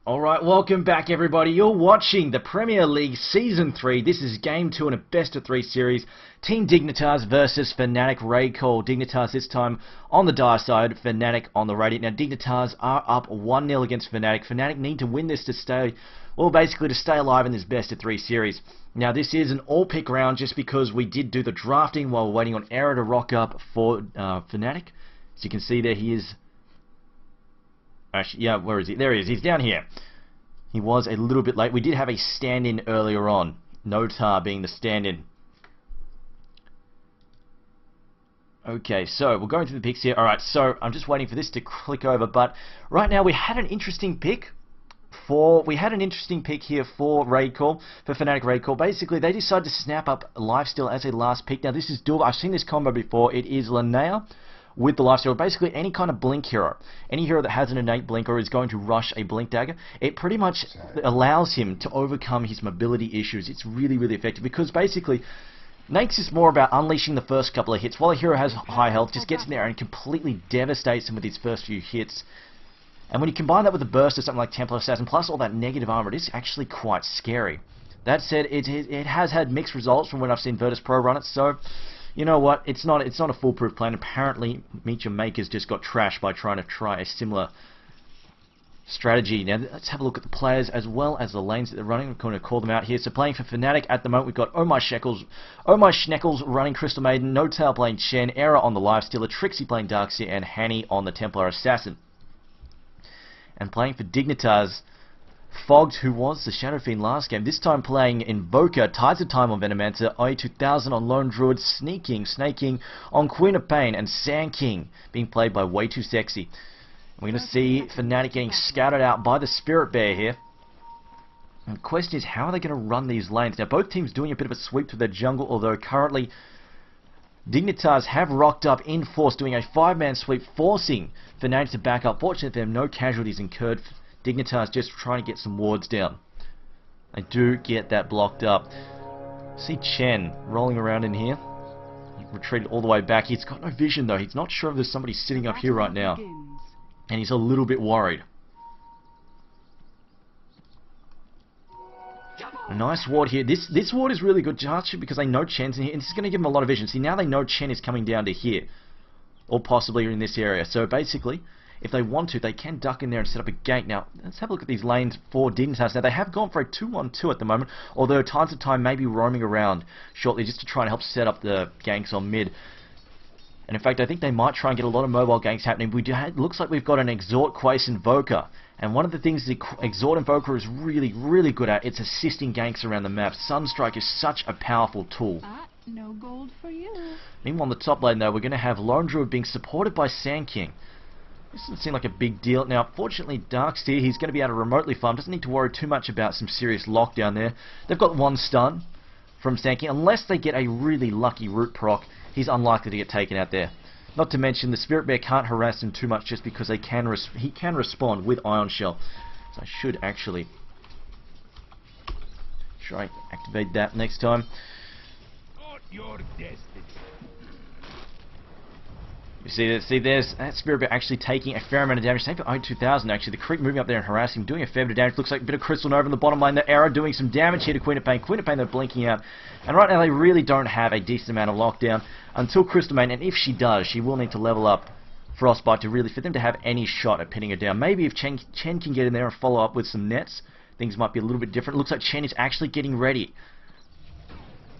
Alright, welcome back everybody. You're watching the Premier League Season 3. This is Game 2 in a Best of 3 series. Team Dignitas versus FnaticRC. Dignitas this time on the dire side, Fnatic on the radio. Now Dignitas are up 1-0 against Fnatic. Fnatic need to win this to stay, well basically to stay alive in this Best of 3 series. Now this is an all-pick round just because we did do the drafting while we're waiting on Era to rock up for Fnatic. As you can see there, he is... Actually, yeah, where is he? There he is. He's down here. He was a little bit late. We did have a stand-in earlier on. Notar being the stand-in. Okay, so we're going through the picks here. Alright, so I'm just waiting for this to click over. But right now we had an interesting pick. Here for Raid Call, for Fnatic Raid Call. Basically, they decided to snap up Lifesteal as a last pick. Now, this is dual. I've seen this combo before. It is Linnea with the Lifesteal. Basically, any kind of blink hero. Any hero that has an innate blink or is going to rush a blink dagger, it pretty much allows him to overcome his mobility issues. It's really, really effective because basically, Nakes is more about unleashing the first couple of hits. While a hero has high health, just gets in there and completely devastates him with his first few hits. And when you combine that with the burst of something like Templar Assassin, plus all that negative armor, it is actually quite scary. That said, it has had mixed results from when I've seen Virtus Pro run it, so you know what? It's not a foolproof plan. Apparently, Mecha Maker's just got trashed by trying a similar strategy. Now, let's have a look at the players as well as the lanes that they're running. We're going to call them out here. So, playing for Fnatic at the moment, we've got Oh My Schneckles running Crystal Maiden, No Tail playing Chen, Era on the Lifestealer, Trixie playing Darkseer, and Hanny on the Templar Assassin. And playing for Dignitas, Fogged, who was the Shadow Fiend last game, this time playing Invoker, Tides of Time on Venomancer, i2000 on Lone Druid, Snaking on Queen of Pain, and Sand King being played by Way Too Sexy. We're going to see Fnatic getting scouted out by the Spirit Bear here. And the question is, how are they going to run these lanes? Now, both teams doing a bit of a sweep to their jungle, although currently Dignitas have rocked up in force, doing a 5-man sweep, forcing Fnatic to back up. Fortunately for them, no casualties incurred. Dignitas just trying to get some wards down. They do get that blocked up. See Chen rolling around in here. He retreated all the way back. He's got no vision though. He's not sure if there's somebody sitting up here right now. And he's a little bit worried. A nice ward here. This ward is really good just because they know Chen's in here. And this is going to give them a lot of vision. See, now they know Chen is coming down to here. Or possibly in this area. So basically, if they want to, they can duck in there and set up a gank. Now, let's have a look at these lanes for Dignitas. Now, they have gone for a 2-1-2 at the moment, although Tides of Time may be roaming around shortly just to try and help set up the ganks on mid. And in fact, I think they might try and get a lot of mobile ganks happening. It looks like we've got an Exhort, Quace, Invoker. And one of the things the Exhort Invoker is really, really good at, it's assisting ganks around the map. Sunstrike is such a powerful tool. No gold for you. Meanwhile, on the top lane, though, we're going to have Lone Druid being supported by Sand King. This doesn't seem like a big deal. Now, fortunately, Darkseer, he's going to be able to remotely farm. Doesn't need to worry too much about some serious lockdown there. They've got one stun from Sand King. Unless they get a really lucky root proc, he's unlikely to get taken out there. Not to mention, the Spirit Bear can't harass him too much just because he can respond with Ion Shell. So I should actually try and activate that next time. Your destiny. You see, there's that Spirit Bear actually taking a fair amount of damage. Same for i2000 actually. The creep moving up there and harassing, doing a fair bit of damage. Looks like a bit of Crystal Nova in the bottom lane. The Arrow doing some damage here to Queen of Pain. Queen of Pain, they're blinking out. And right now they really don't have a decent amount of lockdown until Crystal Maiden. And if she does, she will need to level up Frostbite to really, for them to have any shot at pinning her down. Maybe if Chen can get in there and follow up with some nets, things might be a little bit different. It looks like Chen is actually getting ready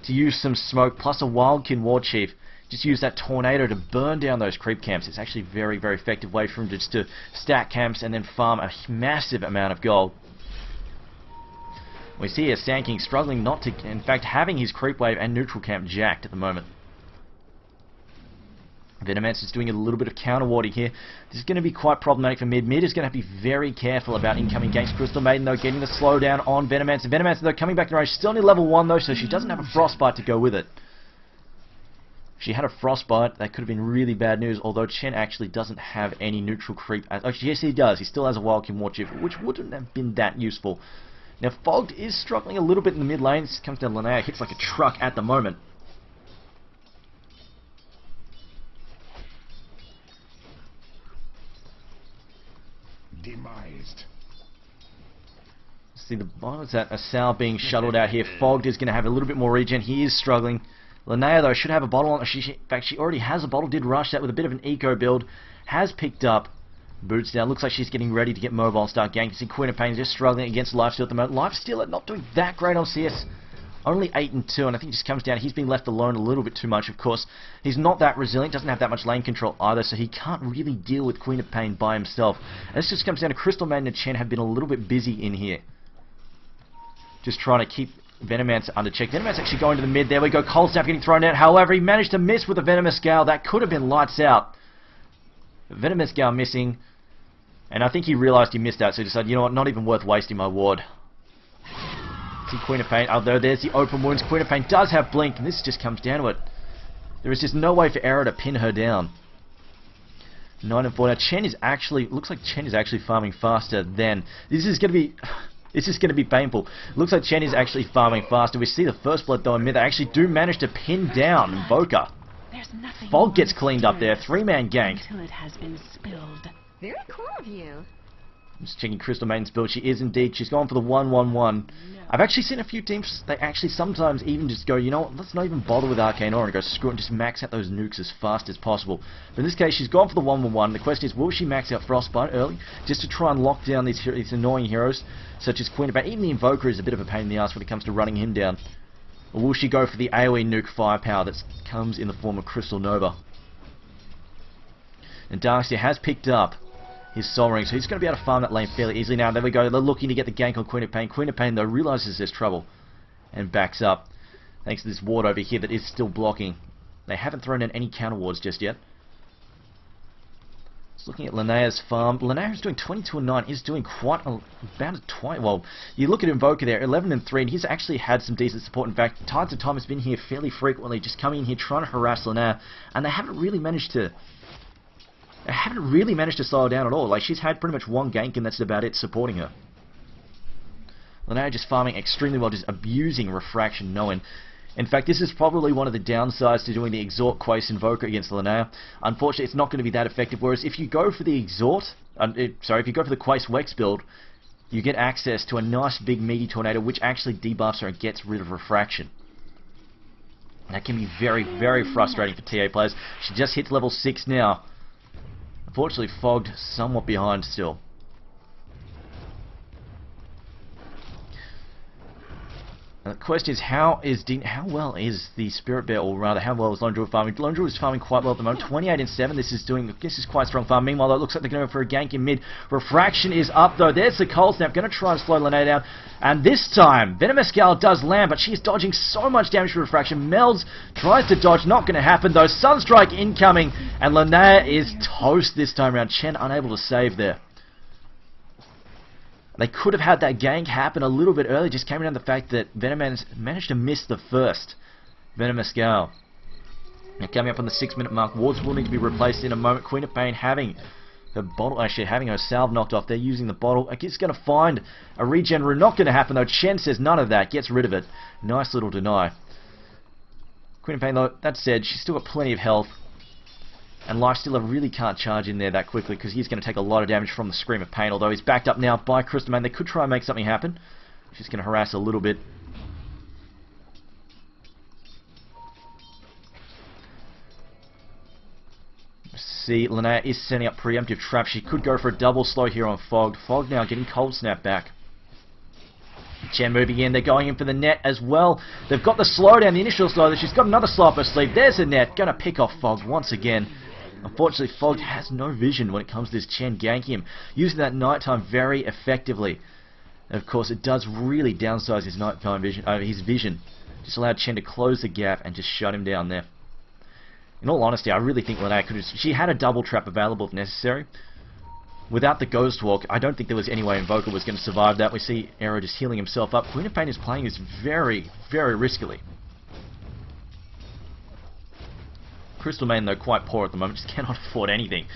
to use some smoke plus a Wildkin War Chief. Just use that tornado to burn down those creep camps. It's actually a very, very effective way for him just to stack camps and then farm a massive amount of gold. We see here Sand King struggling not to, in fact, having his creep wave and neutral camp jacked at the moment. Venomancer is doing a little bit of counter warding here. This is going to be quite problematic for mid. Mid is going to have to be very careful about incoming ganks. Crystal Maiden, though, getting the slowdown on Venomancer. Venomancer, though, coming back to range. Still only level 1, though, so she doesn't have a Frostbite to go with it. If she had a Frostbite, that could have been really bad news, although Chen actually doesn't have any neutral creep. Oh, yes, he does. He still has a Wildkin War Chief, which wouldn't have been that useful. Now, Fogged is struggling a little bit in the mid lane. This comes down Linnea, hits like a truck at the moment. Demised. See the what's that? A Sal being shuttled out here. Fogged is going to have a little bit more regen. He is struggling. Linnea though should have a bottle on. In fact, she already has a bottle. Did rush that with a bit of an eco build. Has picked up boots down. Looks like she's getting ready to get mobile and start ganking. See Queen of Pain just struggling against Lifesteal at the moment. Lifesteal not doing that great on CS. Only 8 and 2, and I think it just comes down. He's been left alone a little bit too much. Of course, he's not that resilient. Doesn't have that much lane control either, so he can't really deal with Queen of Pain by himself. And this just comes down to Crystal Maiden and Chen have been a little bit busy in here, just trying to keep Venomance under check. Venomance actually going to the mid. There we go. Cold Snap getting thrown out. However, he managed to miss with a Venomous Gale. That could have been lights out. Venomous Gale missing. And I think he realised he missed out, so he decided, you know what, not even worth wasting my ward. See Queen of Pain. Although there's the open wounds. Queen of Pain does have Blink, and this just comes down to it. There is just no way for Era to pin her down. 9 and 4. Now Chen is actually, looks like Chen is actually farming faster than, this is going to be painful. Looks like Chen is actually farming faster. We see the first blood though in mid. They actually do manage to pin down Invoker. Fog gets cleaned up there. 3-man gank. Until it has been spilled. Very cool of you. I'm just checking Crystal Maiden's build. She is indeed. She's gone for the 1-1-1. I've actually seen a few teams, they actually sometimes even just go, you know what, let's not even bother with Arcane Aura and go screw it and just max out those nukes as fast as possible. But in this case, she's gone for the 1-1-1. The question is, will she max out Frostbite early just to try and lock down these annoying heroes such as Queen of Pain? Even the Invoker is a bit of a pain in the ass when it comes to running him down. Or will she go for the AoE nuke firepower that comes in the form of Crystal Nova? And Darkseer has picked up his Soul Ring, so he's going to be able to farm that lane fairly easily now. There we go. They're looking to get the gank on Queen of Pain. Queen of Pain, though, realises there's trouble and backs up thanks to this ward over here that is still blocking. They haven't thrown in any counter wards just yet. Just looking at Linnea's farm. Linnea is doing 22 and 9. Is doing quite about a 20. Well, you look at Invoker there, 11 and 3, and he's actually had some decent support. In fact, Tides of Time has been here fairly frequently, just coming in here trying to harass Linnea, and they haven't really managed to. They haven't really managed to slow her down at all. Like, she's had pretty much one gank and that's about it supporting her. Linnea just farming extremely well, just abusing Refraction, knowing. In fact, this is probably one of the downsides to doing the Exhort Quace Invoker against Linnea. Unfortunately, it's not going to be that effective, whereas if you go for the Exhort, if you go for the Quace Wex build, you get access to a nice big meaty tornado which actually debuffs her and gets rid of Refraction. That can be very, very frustrating for TA players. She just hits level 6 now. Unfortunately, Fogged somewhat behind still. Now the question is, how well is the Spirit Bear, or rather, how well is Lone Druid farming? Lone Druid is farming quite well at the moment. 28 and 7. This is quite strong farm. Meanwhile, though, it looks like they're going to go for a gank in mid. Refraction is up though. There's the Cold Snap, going to try and slow Linnea down. And this time, Venomous Gale does land, but she's dodging so much damage for Refraction. Melds tries to dodge, not going to happen though. Sunstrike incoming, and Linnea is toast this time around. Chen unable to save there. They could have had that gank happen a little bit early, just came down to the fact that Venomance managed to miss the first Venomous Gale. Now coming up on the 6-minute mark, wards will need to be replaced in a moment. Queen of Pain having her bottle, actually having her salve knocked off. They're using the bottle. It's going to find a regen rune. Not going to happen though. Chen says none of that, gets rid of it. Nice little deny. Queen of Pain though, that said, she's still got plenty of health. And Lifestealer really can't charge in there that quickly because he's going to take a lot of damage from the Scream of Pain, although he's backed up now by Crystal Maiden. They could try and make something happen. She's going to harass a little bit. See, Linnea is setting up preemptive traps. She could go for a double slow here on Fogged. Fogged now getting Cold Snap back. Chen moving in, they're going in for the net as well. They've got the slowdown, the initial slow. She's got another slow up her sleeve. There's a net, going to pick off Fogged once again. Unfortunately, Fogged has no vision when it comes to this Chen ganking him, using that nighttime very effectively. And of course, it does really downsize his nighttime vision. His vision just allowed Chen to close the gap and just shut him down there. In all honesty, I really think Linnea could have. She had a double trap available if necessary. Without the Ghost Walk, I don't think there was any way Invoker was going to survive that. We see Arrow just healing himself up. Queen of Pain is playing this very, very riskily. Crystal Maiden, though, quite poor at the moment. Just cannot afford anything.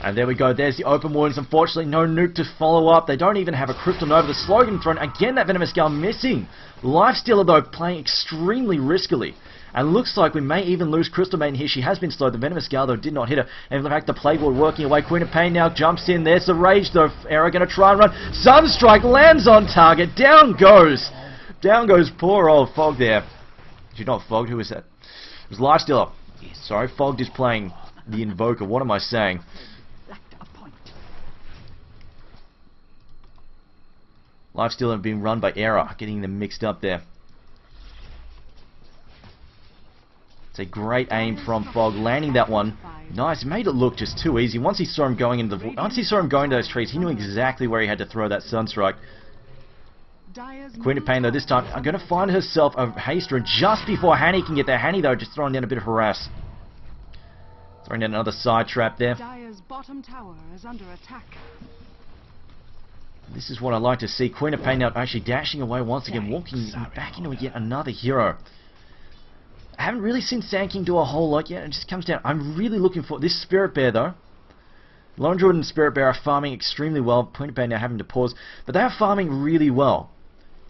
And there we go, there's the open wounds. Unfortunately, no nuke to follow up. They don't even have a Crystal Nova. The slogan thrown. Again, that Venomous Gale missing. Lifestealer, though, playing extremely riskily. And looks like we may even lose Crystal Maiden here. She has been slowed. The Venomous Gale, though, did not hit her. And in fact, the Plague working away. Queen of Pain now jumps in. There's the Rage, though. Era going to try and run. Sunstrike lands on target. Down goes. Down goes poor old Fog there. She's not Fogged. Who is that? It was Lifestealer. Sorry, Fogged is playing the Invoker. What am I saying? Lifestealer being run by Era, getting them mixed up there. It's a great aim from Fog, landing that one. Nice, made it look just too easy. Once he saw him going into those trees, he knew exactly where he had to throw that Sunstrike. Queen of Pain, though, this time, are going to find herself a haster, just before Hanny can get there. Hanny, though, just throwing down a bit of harass. Throwing down another side trap there. Dire's bottom tower is under attack. This is what I like to see. Queen of Pain now actually dashing away once again, walking back into yet another hero. I haven't really seen Sand King do a whole lot yet. It just comes down. I'm really looking for this Spirit Bear, though. Lone Druid and Spirit Bear are farming extremely well. Queen of Pain now having to pause, but they are farming really well.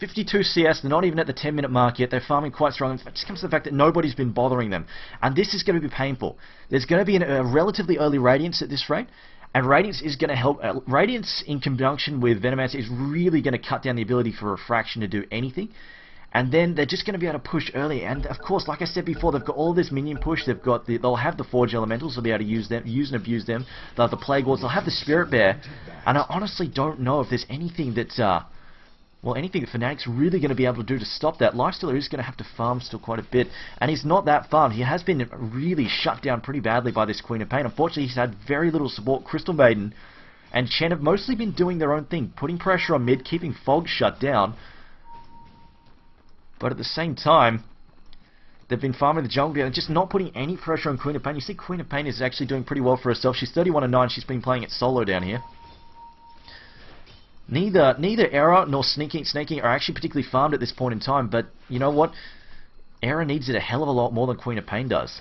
52 CS, they're not even at the 10-minute mark yet. They're farming quite strong. It just comes to the fact that nobody's been bothering them, and this is going to be painful. There's going to be a relatively early Radiance at this rate. And Radiance is going to help. Radiance in conjunction with Venomancer is really going to cut down the ability for Refraction to do anything. And then they're just going to be able to push early. And of course, like I said before, they've got all this minion push. They'll have the Forge Elementals. They'll be able to use and abuse them. They'll have the Plague Wards. They'll have the Spirit Bear. And I honestly don't know if there's anything that's anything that Fnatic's really going to be able to do to stop that. Lifestealer is going to have to farm still quite a bit, and he's not that farmed. He has been really shut down pretty badly by this Queen of Pain. Unfortunately, he's had very little support. Crystal Maiden and Chen have mostly been doing their own thing, putting pressure on mid, keeping Fog shut down. But at the same time, they've been farming the jungle and just not putting any pressure on Queen of Pain. You see Queen of Pain is actually doing pretty well for herself. She's 31-9. She's been playing it solo down here. Neither Era nor Snaking are actually particularly farmed at this point in time, but you know what? Era needs it a hell of a lot more than Queen of Pain does.